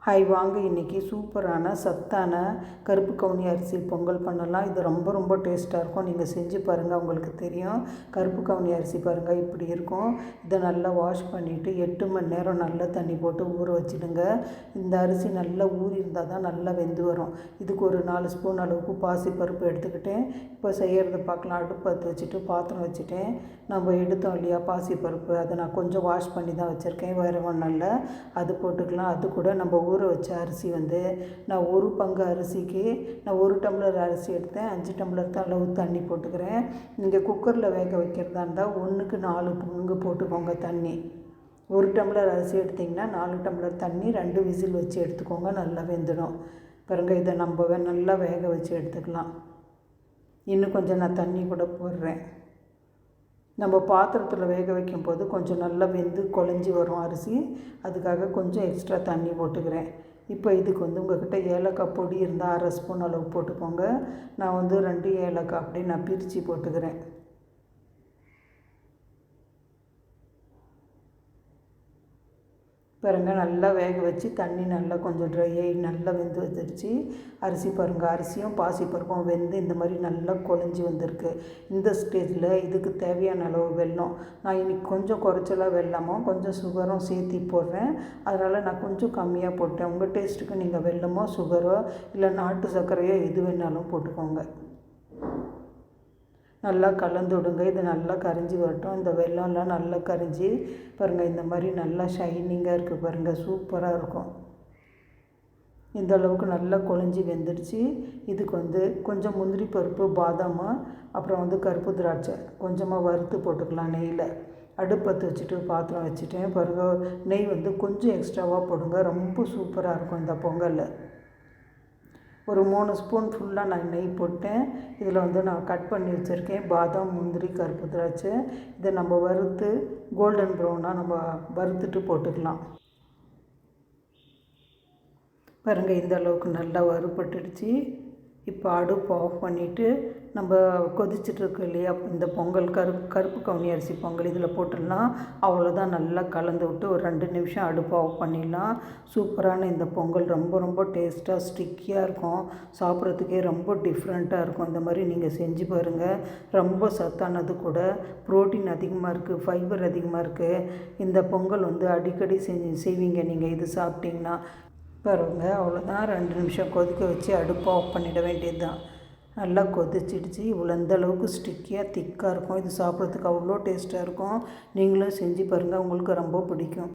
Hi வாங்க, இன்றைக்கி சூப்பரான சத்தான கருப்பு கவுனி அரிசி பொங்கல் பண்ணலாம். இது ரொம்ப ரொம்ப டேஸ்ட்டாக இருக்கும். நீங்கள் செஞ்சு பாருங்கள், உங்களுக்கு தெரியும். கருப்பு கவுனி அரிசி பாருங்கள் இப்படி இருக்கும். இதை நல்லா வாஷ் பண்ணிவிட்டு 8 மணி நேரம் நல்லா தண்ணி போட்டு ஊற வச்சுடுங்க. இந்த அரிசி நல்லா ஊறி இருந்தால் தான் நல்லா வெந்து வரும். இதுக்கு ஒரு 4 ஸ்பூன் அளவுக்கு பாசிப்பருப்பு எடுத்துக்கிட்டேன். இப்போ செய்கிறத பார்க்கலாம். அடுப்பு பற்ற வச்சுட்டு பாத்திரம் வச்சுட்டேன். நம்ம எடுத்தோம் இல்லையா பாசிப்பருப்பு, அதை நான் கொஞ்சம் வாஷ் பண்ணி தான் வச்சுருக்கேன், வேறு ஒன்றும் இல்லை. அது போட்டுக்கலாம். அது கூட நம்ம ஊற வச்ச அரிசி நான் 1 பங்கு அரிசிக்கு நான் 1 டம்ளர் அரிசி எடுத்தேன். 5 டம்ளர் தான் அளவு தண்ணி போட்டுக்கிறேன். நீங்கள் குக்கரில் வேக வைக்கிறதா இருந்தால் 1க்கு 4 பங்கு போட்டுக்கோங்க தண்ணி. 1 டம்ளர் அரிசி எடுத்திங்கன்னா 4 டம்ளர் தண்ணி, 2 விசில் வச்சு எடுத்துக்கோங்க. நல்லா வெந்துடும் பாருங்க. இதை நம்ம நல்லா வேக வச்சு எடுத்துக்கலாம். இன்னும் கொஞ்சம் நான் தண்ணி கூட போடுறேன். நம்ம பாத்திரத்தில் வேக வைக்கும் போது கொஞ்சம் நல்லா வெந்து குழஞ்சி வரும் அரிசி. அதுக்காக கொஞ்சம் எக்ஸ்ட்ரா தண்ணி போட்டுக்கிறேன். இப்போ இதுக்கு உங்கள்கிட்ட ஏலக்காய் பொடி இருந்தால் 1/2 ஸ்பூன் அளவு போட்டுக்கோங்க. நான் 2 ஏலக்காய் அப்படியே நான் பிரித்து போட்டுக்கிறேன். பாருங்கள், நல்லா வேக வச்சு தண்ணி நல்லா கொஞ்சம் ட்ரை ஆகி நல்லா வெந்து வந்துடுச்சு அரிசி. பாருங்கள், அரிசியும் பாசிப்பருப்பும் வெந்து இந்த மாதிரி நல்லா குழஞ்சி வந்திருக்கு. இந்த ஸ்டேஜில் இதுக்கு தேவையான அளவு வெல்லம், நான் இன்றைக்கி கொஞ்சம் குறைச்சலாக வெல்லமும் கொஞ்சம் சுகரும் சேர்த்தி போடுறேன். அதனால் நான் கொஞ்சம் கம்மியாக போட்டேன். உங்கள் டேஸ்ட்டுக்கு நீங்கள் வெல்லமோ சுகரோ இல்லை நாட்டு சர்க்கரையோ எது வேணாலும் போட்டுக்கோங்க. நல்லா கலந்து விடுங்க. இது நல்லா கரைஞ்சி வரட்டும். இந்த வெல்லம்லாம் நல்லா கரைஞ்சி பாருங்கள், இந்த மாதிரி நல்லா ஷைனிங்காக இருக்குது பாருங்கள், சூப்பராக இருக்கும். இந்த அளவுக்கு நல்லா குழஞ்சி வெந்துடுச்சு. இதுக்கு கொஞ்சம் முந்திரி பருப்பு, பாதாம், அப்புறம் கருப்பு திராட்சை கொஞ்சமாக வறுத்து போட்டுக்கலாம் நெய்யில். அடுப்பத்தை வச்சுட்டு பாத்திரம் வச்சுட்டேன். பாருங்கள், நெய் கொஞ்சம் எக்ஸ்ட்ராவாக போடுங்க, ரொம்ப சூப்பராக இருக்கும் இந்த பொங்கல். ஒரு 3 ஸ்பூன் ஃபுல்லாக நான் நெய் போட்டேன். இதில் நான் கட் பண்ணி வச்சுருக்கேன் பாதாம், முந்திரி, கருப்பு திராட்சை. இதை நம்ம வறுத்து கோல்டன் ப்ரௌனாக நம்ம வறுத்துட்டு போட்டுக்கலாம். பாருங்கள், இந்த அளவுக்கு நல்லா வறுபட்டுடுச்சு. இப்போ அடுப்பு ஆஃப் பண்ணிவிட்டு நம்ம கொதிச்சிட்ருக்கு இல்லையா இந்த பொங்கல், கருப்பு கவுனி அரிசி பொங்கல் இதில் போட்டுடலாம். அவ்வளோதான். நல்லா கலந்து விட்டு ஒரு 2 நிமிஷம் அடுப்பு ஆஃப் பண்ணிடலாம். சூப்பரான இந்த பொங்கல் ரொம்ப ரொம்ப டேஸ்ட்டாக ஸ்டிக்கியாக இருக்கும். சாப்பிட்றதுக்கே ரொம்ப டிஃப்ரெண்ட்டாக இருக்கும். இந்த மாதிரி நீங்கள் செஞ்சு பாருங்கள். ரொம்ப சத்தானது கூட, ப்ரோட்டீன் அதிகமாக இருக்குது, ஃபைபர் அதிகமாக இருக்குது. இந்த பொங்கல் அடிக்கடி செய்வீங்க நீங்கள் இது சாப்பிட்டிங்கன்னா. பாருங்கள், அவ்வளோதான். 2 நிமிஷம் கொதிக்க வச்சு அடுப்பு ஆஃப் பண்ணிட வேண்டியது தான். நல்லா கொதிச்சிடுச்சு. இந்த அளவுக்கு ஸ்டிக்கியாக திக்காக இருக்கும். இது சாப்பிட்றதுக்கு அவ்வளோ டேஸ்ட்டாக இருக்கும். நீங்களும் செஞ்சு பாருங்கள், உங்களுக்கு ரொம்ப பிடிக்கும்.